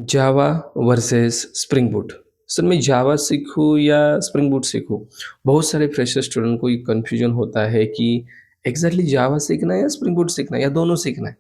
जावा versus spring boot. Sir मैं जावा सीखूँ या स्प्रिंग बूट सीखूँ? बहुत सारे फ्रेशर स्टूडेंट को ये कन्फ्यूजन होता है कि एग्ज़ैक्टली जावा सीखना है या स्प्रिंग बूट सीखना है या दोनों सीखना है?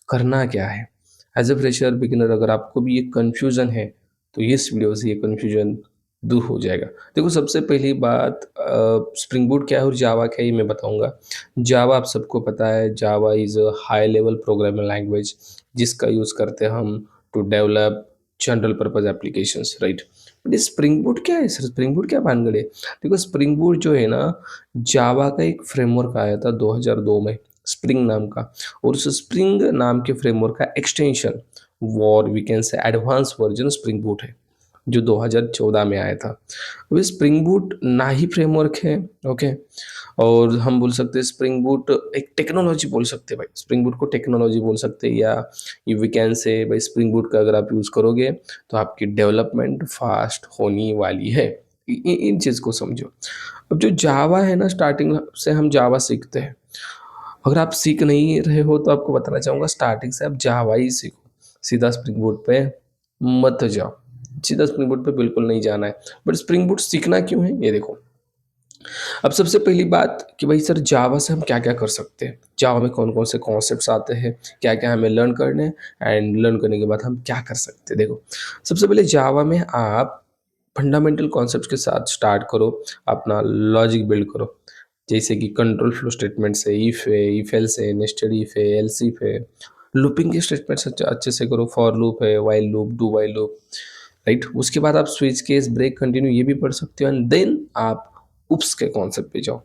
करना क्या है? एज़ अ फ्रेशर बिगिनर अगर आपको भी ये कन्फ्यूज़न है, तो इस वीडियो से ये कन्फ्यूज़न दूर हो जाएगा। देखो सबसे पहली बात स्प्रिंग बूट क्या है और जावा क्या है ये मैं बताऊँगा। जावा आप सबको पता है, Java is a high level programming language जिसका यूज़ करते हैं हम to develop general purpose applications, right. But ये स्प्रिंग बूट क्या है सर? स्प्रिंग बूट क्या भानगड़ है? देखो स्प्रिंग बूट जो है ना, जावा का एक फ्रेमवर्क आया था 2002 में, स्प्रिंग नाम का। और उस स्प्रिंग नाम के फ्रेमवर्क का एक्सटेंशन और we can say advance version Spring Boot है, जो 2014 में आया था। वे स्प्रिंग बूट ना ही फ्रेमवर्क है, ओके। और हम बोल सकते हैं स्प्रिंग बूट एक टेक्नोलॉजी बोल सकते हैं भाई, स्प्रिंग बूट को टेक्नोलॉजी बोल सकते हैं, या ये वी कैन से भाई स्प्रिंग बूट का अगर आप यूज़ करोगे तो आपकी डेवलपमेंट फास्ट होने वाली है। इन चीज़ को समझो। अब जो जावा है ना, स्टार्टिंग से हम जावा सीखते हैं। अगर आप सीख नहीं रहे हो तो आपको बताना चाहूँगा, स्टार्टिंग से आप जावा ही सीखो, सीधा स्प्रिंग बूट पे मत जाओ। सीधा स्प्रिंग बूट पे बिल्कुल नहीं जाना है। बट स्प्रिंग बूट सीखना क्यों है ये देखो। अब सबसे पहली बात कि भाई सर जावा से हम क्या-क्या कर सकते हैं? जावा में कौन-कौन से कॉन्सेप्ट्स आते हैं? क्या-क्या हमें लर्न करने हैं? एंड लर्न करने के बाद हम क्या कर सकते हैं? देखो, सबसे पहले जावा में आप फंडामेंटल कॉन्सेप्ट्स के साथ स्टार्ट करो, अपना लॉजिक बिल्ड करो। जैसे कि कंट्रोल फ्लो स्टेटमेंट्स है, इफ एल्स है, नेस्टेड इफ है, एल्स इफ है। लूपिंग के स्टेटमेंट्स अच्छे से करो, फॉर लूप है, while loop, do while loop, right. उसके बाद आप स्विच केस, ब्रेक, कंटिन्यू ये भी पढ़ सकते हो एंड देन आप उप्स के कॉन्सेप्ट पे जाओ।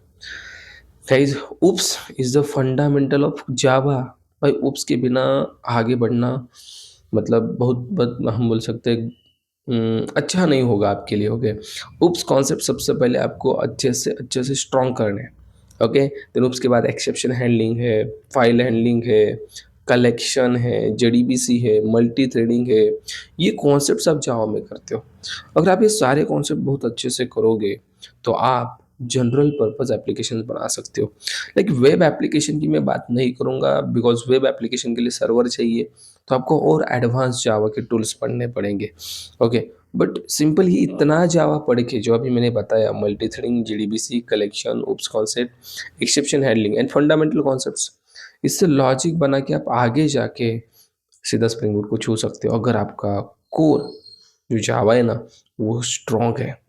Guys, oops is the fundamental of Java. भाई उप्स के बिना आगे बढ़ना मतलब बहुत हम बोल सकते हैं अच्छा नहीं होगा आपके लिए, ओके। उप्स कॉन्सेप्ट सबसे पहले आपको अच्छे से स्ट्रॉन्ग करने हैं, ओके। देन उप्स के बाद एक्सेप्शन हैंडलिंग है, फाइल हैंडलिंग है, कलेक्शन है, जेडीबीसी है, मल्टी थ्रेडिंग है। ये कॉन्सेप्ट्स आप जावा में करते हो। अगर आप ये सारे कॉन्सेप्ट बहुत अच्छे से करोगे तो आप जनरल पर्पस एप्लीकेशन बना सकते हो। लाइक वेब एप्लीकेशन की मैं बात नहीं करूँगा, बिकॉज वेब एप्लीकेशन के लिए सर्वर चाहिए, तो आपको और एडवांस जावा के टूल्स पढ़ने पड़ेंगे, ओके। बट सिंपल ही इतना जावा पढ़ के जो अभी मैंने बताया, multi threading, JDBC, collection, oops concept, exception handling and fundamental concepts, इससे लॉजिक बना के आप आगे जाके सीधा स्प्रिंग बूट को छू सकते हो, अगर आपका कोर जो जावा है ना वो स्ट्रॉन्ग है।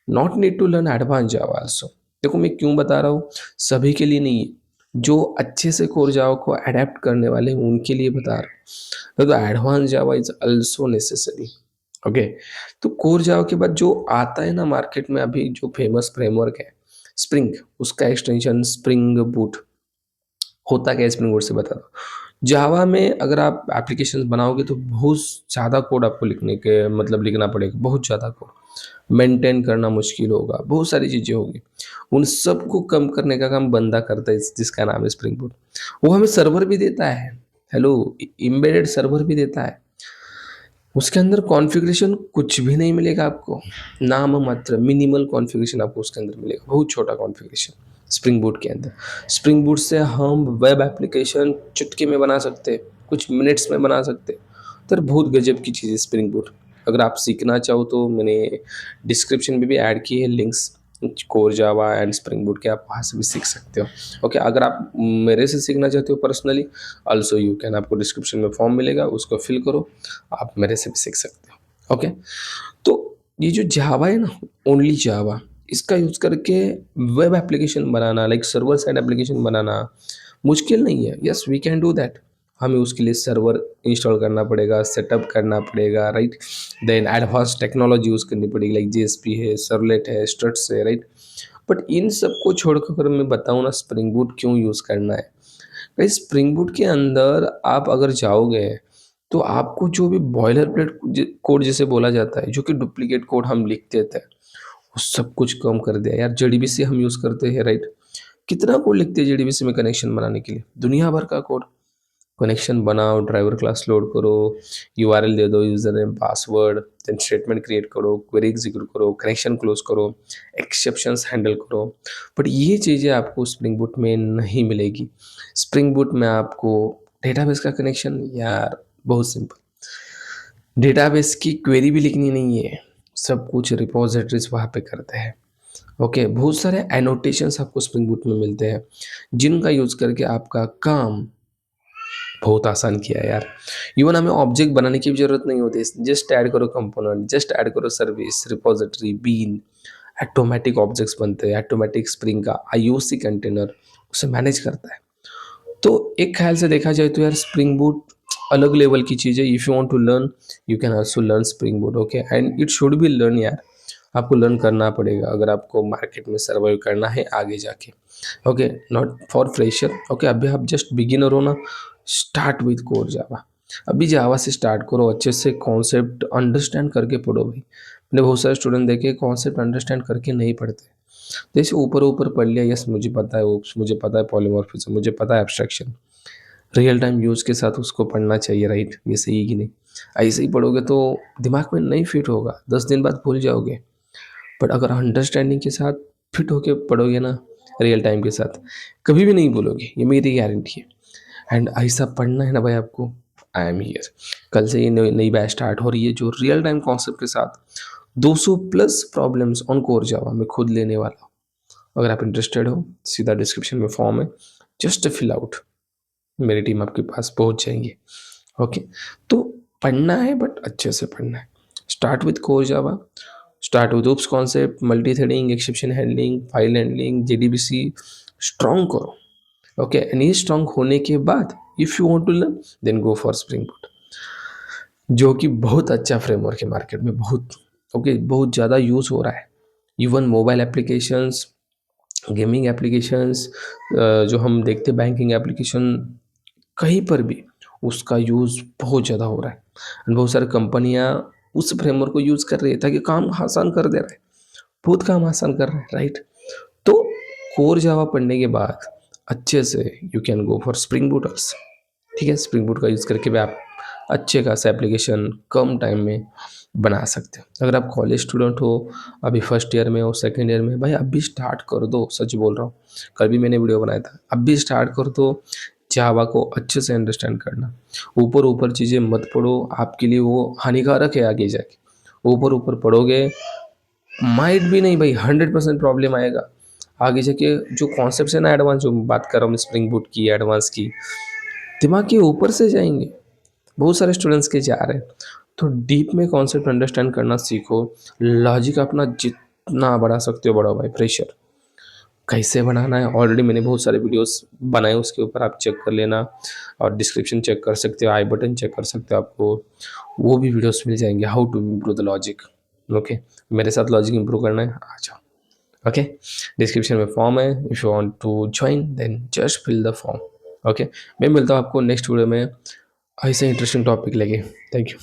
Not need to learn advance Java also. देखो मैं क्यों बता रहा हूँ, सभी के लिए नहीं है, जो अच्छे से कोर जावा को अडेप्ट करने वाले हैं उनके लिए बता रहा हूँ। तो advance Java is also necessary, okay. तो कोर जावा के बाद जो आता है ना मार्केट में अभी, जो फेमस फ्रेमवर्क है स्प्रिंग, उसका एक्सटेंशन स्प्रिंग बूट। होता क्या है स्प्रिंग बोर्ड से बता दो। जावा में अगर आप एप्लीकेशन बनाओगे तो बहुत ज़्यादा कोड आपको लिखने के मतलब लिखना पड़ेगा, बहुत ज़्यादा कोड मेंटेन करना मुश्किल होगा, बहुत सारी चीज़ें होगी। उन सबको कम करने का काम बंदा करता है जिसका नाम है स्प्रिंग बोर्ड। वो हमें सर्वर भी देता है, हेलो, एम्बेडेड सर्वर भी देता है। उसके अंदर कॉन्फ़िगरेशन कुछ भी नहीं मिलेगा आपको, नाम मात्र मिनिमल कॉन्फ़िगरेशन आपको उसके अंदर मिलेगा, बहुत छोटा कॉन्फ़िगरेशन स्प्रिंग बूट के अंदर। स्प्रिंग बूट से हम वेब एप्लीकेशन चुटकी में बना सकते हैं, कुछ मिनट्स में बना सकते हैं। तो बहुत गजब की चीज़ है स्प्रिंग बूट। अगर आप सीखना चाहो तो मैंने डिस्क्रिप्शन में भी ऐड की है links, core Java and spring boot के, आप वहाँ से भी सीख सकते हो, ओके। अगर आप मेरे से सीखना चाहते हो पर्सनली, ऑल्सो यू कैन, आपको डिस्क्रिप्शन में फॉर्म मिलेगा, उसको फिल करो, आप मेरे से भी सीख सकते हो, ओके। तो ये जो जावा है ना, ओनली जावा, इसका यूज़ करके वेब एप्लीकेशन बनाना, लाइक सर्वर साइड एप्लीकेशन बनाना मुश्किल नहीं है। Yes we can do that. हमें उसके लिए सर्वर इंस्टॉल करना पड़ेगा, सेटअप करना पड़ेगा, right. Then advance technology use करनी पड़ेगी, लाइक जेएसपी है, सर्वलेट है, स्ट्रट्स है, राइट। बट इन सबको छोड़कर मैं बताऊँ ना स्प्रिंग बूट क्यों यूज़ करना है। भाई स्प्रिंग बूट के अंदर आप अगर जाओगे तो आपको जो भी बॉयलर प्लेट कोड जिसे बोला जाता है, जो कि डुप्लीकेट कोड हम लिखते थे, वो सब कुछ कम कर दिया यार। जेडीबीसी हम यूज़ करते हैं, राइट। कितना कोड लिखते हैं जेडीबीसी में कनेक्शन बनाने के लिए, दुनिया भर का कोड। कनेक्शन बनाओ, ड्राइवर क्लास लोड करो, यूआरएल दे दो, username, password, then statement create करो, क्वेरी एग्जीक्यूट करो, कनेक्शन क्लोज करो, एक्सेप्शंस हैंडल करो। बट ये चीज़ें आपको स्प्रिंग बूट में नहीं मिलेगी। स्प्रिंग बूट में आपको डेटाबेस का कनेक्शन यार बहुत सिंपल, डेटाबेस की क्वेरी भी लिखनी नहीं है, सब कुछ रिपोजिटरीज वहाँ पे करते हैं। ओके, बहुत सारे एनोटेशंस आपको स्प्रिंग बूट में मिलते हैं, जिनका यूज़ करके आपका काम बहुत आसान किया है यार। इवन हमें ऑब्जेक्ट बनाने की भी ज़रूरत नहीं होती, जस्ट ऐड करो कंपोनेंट, जस्ट ऐड करो service, repository, bean, automatic objects बनते हैं, ऑटोमेटिक स्प्रिंग का आईओसी कंटेनर उसे मैनेज करता है। तो एक ख्याल से देखा जाए तो यार स्प्रिंग बूट अलग लेवल की चीज़ है। If you want to learn, you can also learn Spring Boot, okay, and it should be learn यार। आपको लर्न करना पड़ेगा अगर आपको मार्केट में सर्वाइव करना है आगे जाके। Okay, not for fresher. Okay, अभी आप जस्ट बिगिनर हो ना, स्टार्ट विद कोर जावा। अभी जावा से स्टार्ट करो, अच्छे से कॉन्सेप्ट अंडरस्टैंड करके पढ़ो भाई। मैंने बहुत सारे स्टूडेंट देखे कॉन्सेप्ट अंडरस्टैंड करके नहीं पढ़ते, जैसे ऊपर ऊपर पढ़ लिया, यस मुझे पता है, वो मुझे पता है पॉलीमॉर्फिज्म, मुझे पता है एब्स्ट्रैक्शन, रियल टाइम यूज़ के साथ उसको पढ़ना चाहिए, राइट? ये सही है कि नहीं? ऐसे ही पढ़ोगे तो दिमाग में नहीं फिट होगा, 10 दिन बाद भूल जाओगे। बट अगर अंडरस्टैंडिंग के साथ फिट होके पढ़ोगे ना, रियल टाइम के साथ, कभी भी नहीं भूलोगे, ये मेरी गारंटी है। एंड ऐसा पढ़ना है ना भाई आपको, आई एम हियर। कल से ये नई नई बैच स्टार्ट हो रही है जो रियल टाइम कॉन्सेप्ट के साथ 200 plus problems on core Java मैं खुद लेने वाला हूँ। अगर आप इंटरेस्टेड हो, सीधा डिस्क्रिप्शन में फॉर्म है, जस्ट फिल आउट, मेरी टीम आपके पास पहुंच जाएंगे। ओके, तो पढ़ना है बट अच्छे से पढ़ना है। Start with core Java, start with OOPS concept, multi threading, exception handling, file handling, JDBC, strong करो। ओके, एंड ये स्ट्रॉन्ग होने के बाद if you want to learn, then go for Spring Boot, जो कि बहुत अच्छा फ्रेमवर्क है मार्केट में, बहुत ओके, बहुत ज़्यादा यूज़ हो रहा है। Even mobile applications, gaming applications, जो हम देखते हैं बैंकिंग एप्लीकेशन, कहीं पर भी उसका यूज़ बहुत ज़्यादा हो रहा है। एंड बहुत सारी कंपनियाँ उस फ्रेमवर्क को यूज़ कर रही है ताकि काम आसान कर दे रहा है, बहुत काम आसान कर रहा है, राइट? तो कोर जावा पढ़ने के बाद अच्छे से you can go for Spring boot also. ठीक है, स्प्रिंग बूट का यूज़ करके भी आप अच्छे खासा एप्लीकेशन कम टाइम में बना सकते हो। अगर आप कॉलेज स्टूडेंट हो, अभी फर्स्ट ईयर में हो, सेकंड ईयर में, भाई अभी स्टार्ट कर दो, सच बोल रहा हूँ। कल भी मैंने वीडियो बनाया था, अभी स्टार्ट कर दो, जावा को अच्छे से अंडरस्टैंड करना। ऊपर ऊपर चीज़ें मत पढ़ो, आपके लिए वो हानिकारक है आगे जाके। ऊपर ऊपर पढ़ोगे, माइट भी नहीं भाई, 100% प्रॉब्लम आएगा आगे जाके। जो कॉन्सेप्ट है ना एडवांस, जो बात कर रहा हूँ स्प्रिंग बूट की, एडवांस की, दिमाग के ऊपर से जाएंगे, बहुत सारे स्टूडेंट्स के जा रहे हैं। तो डीप में कॉन्सेप्ट अंडरस्टैंड करना सीखो, लॉजिक अपना जितना बढ़ा सकते हो बढ़ाओ भाई। प्रेशर कैसे बनाना है, ऑलरेडी मैंने बहुत सारे वीडियोस बनाए, उसके ऊपर आप चेक कर लेना, और डिस्क्रिप्शन चेक कर सकते हो, आई बटन चेक कर सकते हो, आपको वो भी वीडियोस मिल जाएंगे, how to improve the logic. Okay, मेरे साथ लॉजिक इम्प्रूव करना है, आ जाओ। ओके, डिस्क्रिप्शन में फॉर्म है, if you want to join then just fill the form. Okay, मैं मिलता हूँ आपको नेक्स्ट वीडियो में ऐसे इंटरेस्टिंग टॉपिक लेके। Thank you.